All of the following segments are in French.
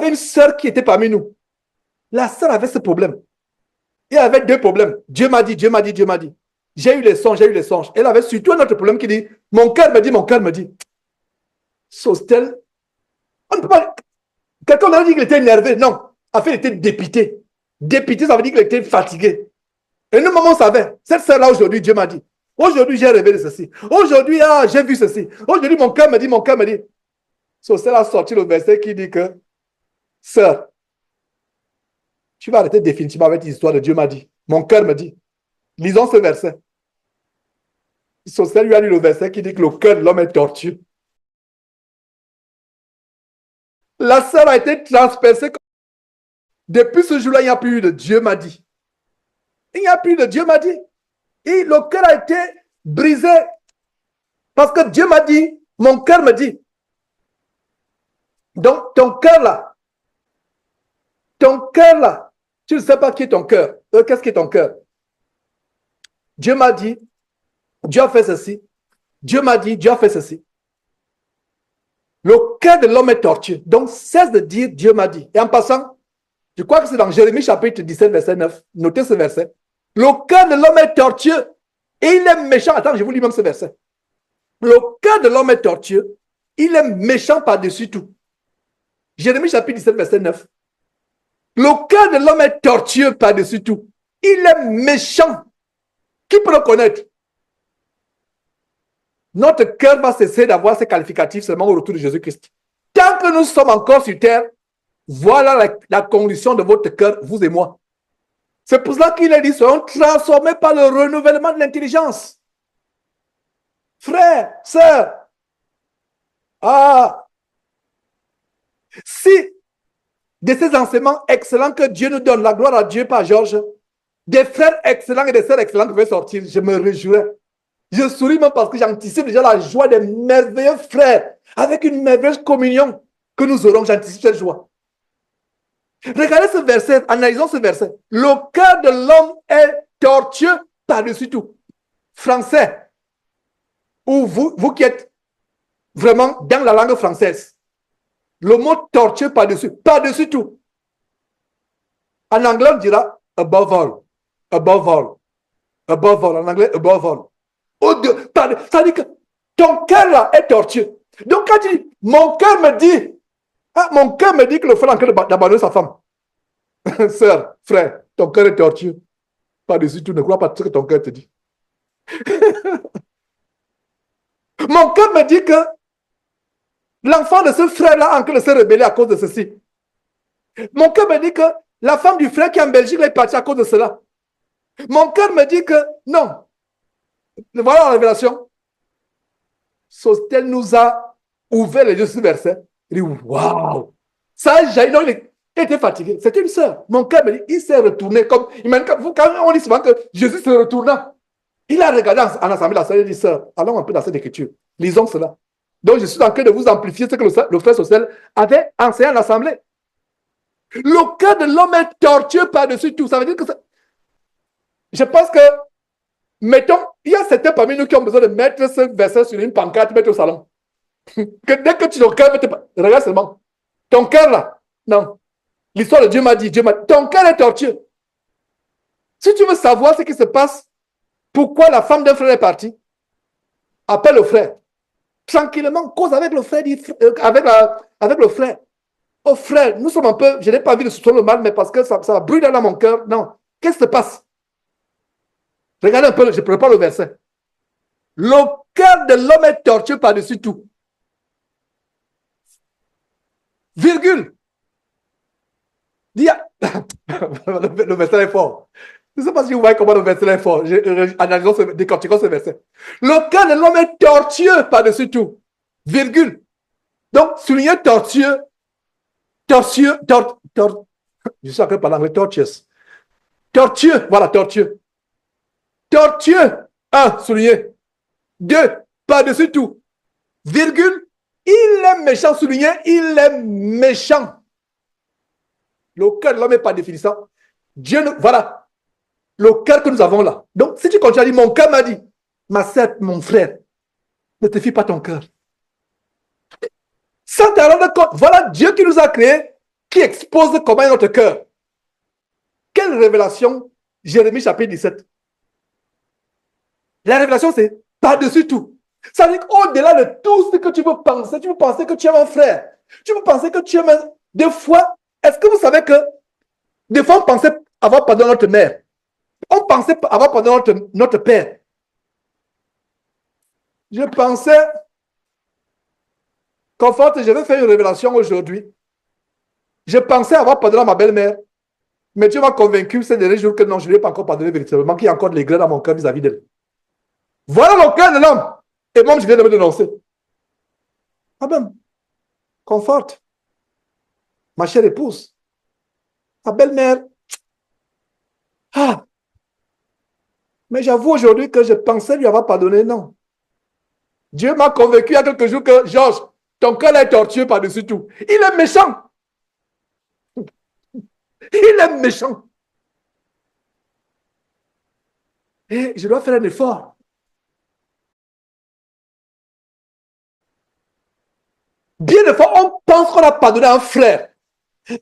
avait une sœur qui était parmi nous. La sœur avait ce problème. Il y avait deux problèmes. Dieu m'a dit, Dieu m'a dit, Dieu m'a dit. J'ai eu les songes, j'ai eu les songes. Elle avait surtout un autre problème qui dit, mon cœur me dit, mon cœur me dit. Sostel, on ne peut pas... Quelqu'un m'a dit qu'il était énervé. Non. En fait, il était dépité. Dépité, ça veut dire qu'il était fatigué. Et nous, maman, on savait. Cette sœur-là, aujourd'hui, Dieu m'a dit. Aujourd'hui, j'ai rêvé de ceci. Aujourd'hui, j'ai vu ceci. Aujourd'hui, mon cœur me dit, mon cœur me dit. Sostel a sorti le verset qui dit que, sœur, tu vas arrêter définitivement avec l'histoire de Dieu m'a dit. Mon cœur me dit. Lisons ce verset. Sostel lui a lu le verset qui dit que le cœur de l'homme est tortueux. La sœur a été transpercée. Depuis ce jour-là, il n'y a plus eu de Dieu m'a dit. Il n'y a plus de Dieu m'a dit. Et le cœur a été brisé. Parce que Dieu m'a dit, mon cœur me dit. Donc, ton cœur là, tu ne sais pas qui est ton cœur. Qu'est-ce qui est ton cœur? Dieu m'a dit, Dieu a fait ceci. Dieu m'a dit, Dieu a fait ceci. Le cœur de l'homme est tortueux. Donc, cesse de dire Dieu m'a dit. Et en passant, je crois que c'est dans Jérémie chapitre 17, verset 9. Notez ce verset. Le cœur de l'homme est tortueux et il est méchant. Attends, je vous lis même ce verset. Le cœur de l'homme est tortueux, il est méchant par-dessus tout. Jérémie chapitre 17, verset 9. Le cœur de l'homme est tortueux par-dessus tout. Il est méchant. Qui peut le connaître? Notre cœur va cesser d'avoir ces qualificatifs seulement au retour de Jésus-Christ. Tant que nous sommes encore sur terre, voilà la condition de votre cœur, vous et moi. C'est pour cela qu'il est dit, seront transformés par le renouvellement de l'intelligence. Frères, sœurs, si de ces enseignements excellents que Dieu nous donne, la gloire à Dieu par Georges, des frères excellents et des sœurs excellentes pouvaient sortir, je me réjouirais. Je souris même parce que j'anticipe déjà la joie des merveilleux frères, avec une merveilleuse communion que nous aurons, j'anticipe cette joie. Regardez ce verset, analysons ce verset. Le cœur de l'homme est tortueux par-dessus tout. Français, ou vous qui êtes vraiment dans la langue française, le mot tortueux par-dessus tout. En anglais, on dira above all, above all, above all. En anglais, above all. Ça dit que ton cœur là est tortueux. Donc quand tu dis, mon cœur me dit, mon cœur me dit que le frère est en train d'abandonner sa femme. Sœur, frère, ton cœur est tortueux. Par-dessus tout, ne crois pas ce que ton cœur te dit. Mon cœur me dit que l'enfant de ce frère-là est en train de se rebeller à cause de ceci. Mon cœur me dit que la femme du frère qui est en Belgique est partie à cause de cela. Mon cœur me dit que non. Voilà la révélation. Sostel nous a ouvert les yeux sur ce verset. Il dit, waouh! Ça a jailli. Donc, il était fatigué. C'était une sœur. Mon cœur me dit, il s'est retourné comme. Quand on dit souvent que Jésus se retourna, il a regardé en assemblée la sœur et dit, sœur, allons un peu dans cette écriture. Lisons cela. Donc, je suis en train de vous amplifier ce que le frère Sostel avait enseigné en assemblée. Le cœur de l'homme est tortueux par-dessus tout. Ça veut dire que ça... Je pense que, mettons, il y a certains parmi nous qui ont besoin de mettre ce verset sur une pancarte, mettre au salon. Que dès que ton cœur, regarde seulement. Ton cœur là, non. L'histoire de Dieu m'a dit, ton cœur est tortueux. Si tu veux savoir ce qui se passe, pourquoi la femme d'un frère est partie, appelle le frère. Tranquillement, cause avec le frère, avec le frère. Oh frère, nous sommes un peu, je n'ai pas envie de soutenir le mal, mais parce que ça brûle dans mon cœur. Non. Qu'est-ce qui se passe? Regardez un peu, je prépare le verset. Le cœur de l'homme est tortueux par-dessus tout. Virgule. Le verset est fort. Je ne sais pas si vous voyez comment le verset est fort. Décortiquons ce verset. Le cœur de l'homme est tortueux par-dessus tout. Virgule. Donc, souligner tortueux. Je suis en train de parler anglais. Tortueux. Tortueux. Voilà, tortueux. Tortueux. 1, souligné. 2, par-dessus tout. Virgule. Il est méchant, souligné. Il est méchant. Le cœur de l'homme est par définition. Voilà. Le cœur que nous avons là. Donc, si tu continues à dire, mon cœur m'a dit, ma sœur, mon frère, ne te fie pas ton cœur. Sans te rendre compte, voilà Dieu qui nous a créés, qui expose comment est notre cœur. Quelle révélation? Jérémie chapitre 17. La révélation, c'est par-dessus tout. Ça veut dire qu'au-delà de tout ce que tu peux penser que tu aimes un frère. Tu peux penser que tu aimes un... Des fois, est-ce que vous savez que des fois, on pensait avoir pardonné notre mère. On pensait avoir pardonné notre père. Je pensais, Conforte, je vais faire une révélation aujourd'hui. Je pensais avoir pardonné à ma belle-mère, mais Dieu m'a convaincu ces derniers jours que non, je ne lui ai pas encore pardonné véritablement, qu'il y a encore de l'aigreur dans mon cœur vis-à-vis d'elle. Voilà le cœur de l'homme. Et moi, je viens de me dénoncer. Ah ben, Conforte, ma chère épouse, ma belle-mère. Ah, mais j'avoue aujourd'hui que je pensais lui avoir pardonné, non. Dieu m'a convaincu il y a quelques jours que, Georges, ton cœur est tortueux par-dessus tout. Il est méchant. Il est méchant. Et je dois faire un effort. Bien des fois, on pense qu'on a pardonné à un frère.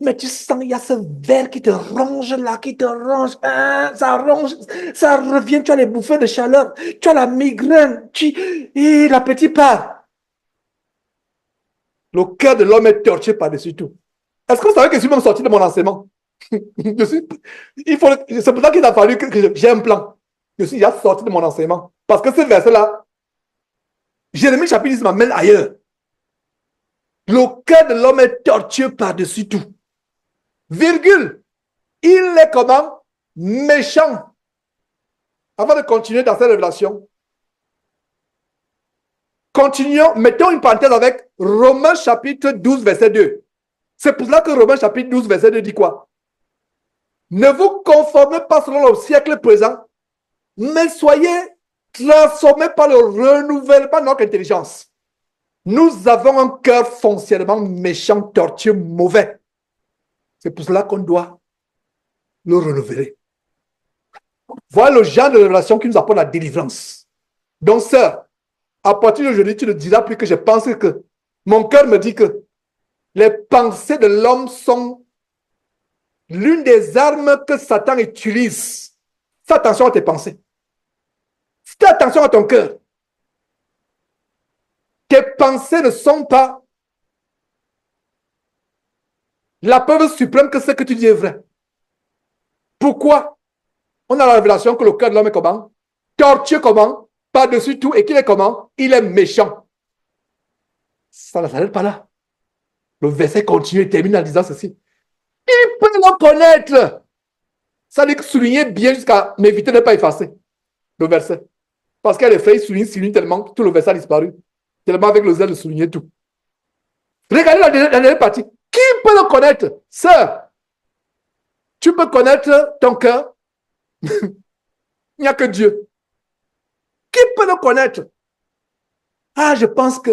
Mais tu sens, il y a ce verre qui te ronge là, qui te ronge. Ça ronge, ça revient, tu as les bouffées de chaleur, tu as la migraine, et l'appétit part. Le cœur de l'homme est torturé par-dessus tout. Est-ce que vous savez que je suis même sorti de mon enseignement? C'est pour ça qu'il a fallu que j'ai un plan. Je suis déjà sorti de mon enseignement. Parce que ce verset-là, Jérémie chapitre 10 m'amène ailleurs. Le cœur de l'homme est tortueux par-dessus tout. Virgule. Il est comment? Méchant. Avant de continuer dans cette révélation, continuons, mettons une parenthèse avec Romains chapitre 12, verset 2. C'est pour cela que Romains chapitre 12, verset 2 dit quoi? Ne vous conformez pas selon le siècle présent, mais soyez transformés par le renouvellement de notre intelligence. Nous avons un cœur foncièrement méchant, tortueux, mauvais. C'est pour cela qu'on doit le renouveler. Voilà le genre de révélation qui nous apporte la délivrance. Donc, sœur, à partir d'aujourd'hui, tu ne diras plus que je pense que mon cœur me dit que les pensées de l'homme sont l'une des armes que Satan utilise. Fais attention à tes pensées. Fais attention à ton cœur. Tes pensées ne sont pas la preuve suprême que ce que tu dis est vrai. Pourquoi? On a la révélation que le cœur de l'homme est comment? Tortueux comment? Par-dessus tout, et qu'il est comment? Il est méchant. Ça ne s'arrête pas là. Le verset continue et termine en disant ceci. Il peut le connaître. Ça dit que souligner bien jusqu'à m'éviter de ne pas effacer le verset. Parce qu'il y a les frères, ils soulignent tellement que tout le verset a disparu. Tellement avec le zèle de souligner tout. Regardez la dernière partie. Qui peut le connaître? Sœur, tu peux connaître ton cœur. Il n'y a que Dieu. Qui peut le connaître? Ah, je pense que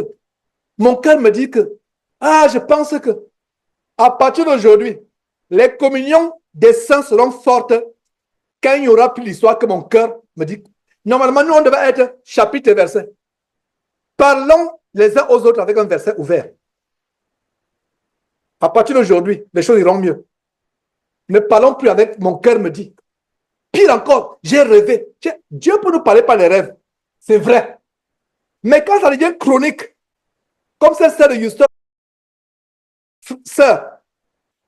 mon cœur me dit que je pense que à partir d'aujourd'hui, les communions des saints seront fortes quand il n'y aura plus l'histoire que mon cœur me dit. Normalement, nous, on devait être chapitre et verset. Parlons les uns aux autres avec un verset ouvert. À partir d'aujourd'hui, les choses iront mieux. Ne parlons plus avec mon cœur me dit. Pire encore, j'ai rêvé. Dieu peut nous parler par les rêves. C'est vrai. Mais quand ça devient chronique, comme cette sœur de Houston, sœur,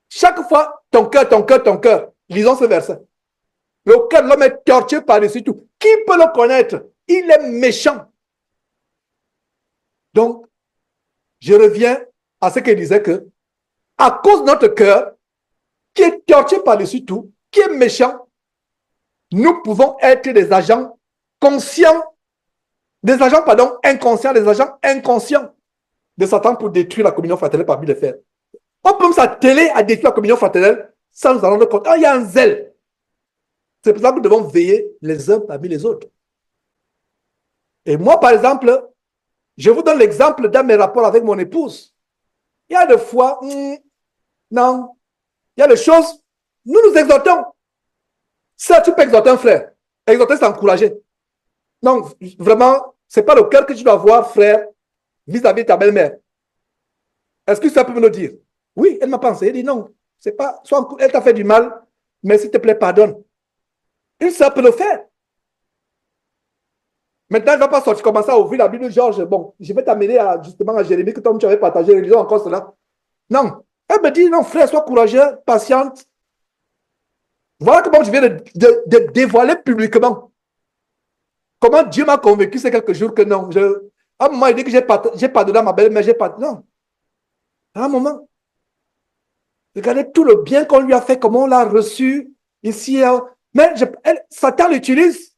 chaque fois, ton cœur, lisons ce verset. Le cœur de l'homme est tortueux par-dessus tout. Qui peut le connaître? Il est méchant. Donc, je reviens à ce qu'il disait que, à cause de notre cœur, qui est tortueux par-dessus tout, qui est méchant, nous pouvons être des agents conscients, inconscients, des agents inconscients de Satan pour détruire la communion fraternelle parmi les frères. On peut s'atteler à détruire la communion fraternelle sans nous en rendre compte. Il y a un zèle. C'est pour ça que nous devons veiller les uns parmi les autres. Et moi, par exemple, je vous donne l'exemple dans mes rapports avec mon épouse. Il y a des fois, non, il y a des choses, nous nous exhortons. Ça, tu peux exhorter un frère. Exhorter, c'est encourager. Non, vraiment, ce n'est pas le cœur que tu dois avoir, frère, vis-à-vis de ta belle-mère. Est-ce que ça peut me le dire? Oui, elle m'a pensé. Elle dit non. C'est pas, soit elle t'a fait du mal, mais s'il te plaît, pardonne. Une sœur peut le faire. Maintenant, elle ne va pas sortir, commencer à ouvrir la Bible, Georges. Bon, je vais t'amener justement à Jérémie, que toi, tu avais partagé, lisons encore cela. Non. Elle me dit, non, frère, sois courageux, patiente. Voilà comment je viens de dévoiler publiquement. Comment Dieu m'a convaincu ces quelques jours que non. À un moment, il dit que j'ai pardonné à ma belle-mère, j'ai pardonné. Non. À un moment. Regardez tout le bien qu'on lui a fait, comment on l'a reçu ici. Mais Satan l'utilise.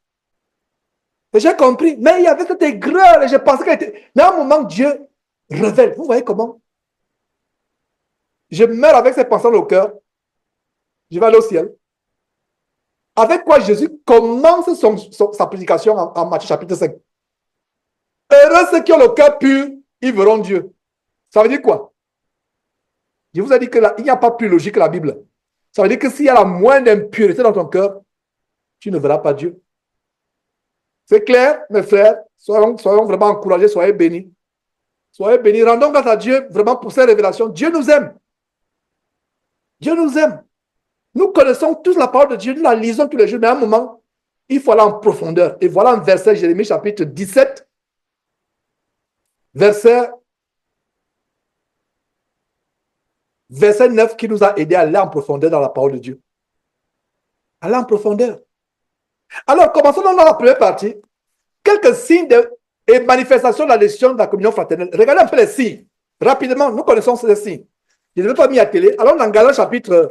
J'ai compris. Mais il y avait cette aigreur. Et je pensais qu'elle était. Mais à un moment, Dieu révèle. Vous voyez comment? Je meurs avec ces pensées au cœur. Je vais aller au ciel. Avec quoi Jésus commence sa prédication en Matthieu chapitre 5. Heureux ceux qui ont le cœur pur, ils verront Dieu. Ça veut dire quoi? Je vous ai dit qu'il n'y a pas plus logique que la Bible. Ça veut dire que s'il y a la moindre impureté dans ton cœur, tu ne verras pas Dieu. C'est clair, mes frères? Soyons vraiment encouragés, soyez bénis. Soyez bénis. Rendons grâce à Dieu vraiment pour ces révélations. Dieu nous aime. Dieu nous aime. Nous connaissons tous la parole de Dieu, nous la lisons tous les jours, mais à un moment, il faut aller en profondeur. Et voilà un verset, Jérémie chapitre 17, verset 9 qui nous a aidé à aller en profondeur dans la parole de Dieu. Aller en profondeur. Alors, commençons dans la première partie. Quelques signes et manifestations de la décision de la communion fraternelle. Regardez un peu les signes. Rapidement, nous connaissons ces signes. Je ne vais pas m'y atteler. Alors, dans Galates chapitre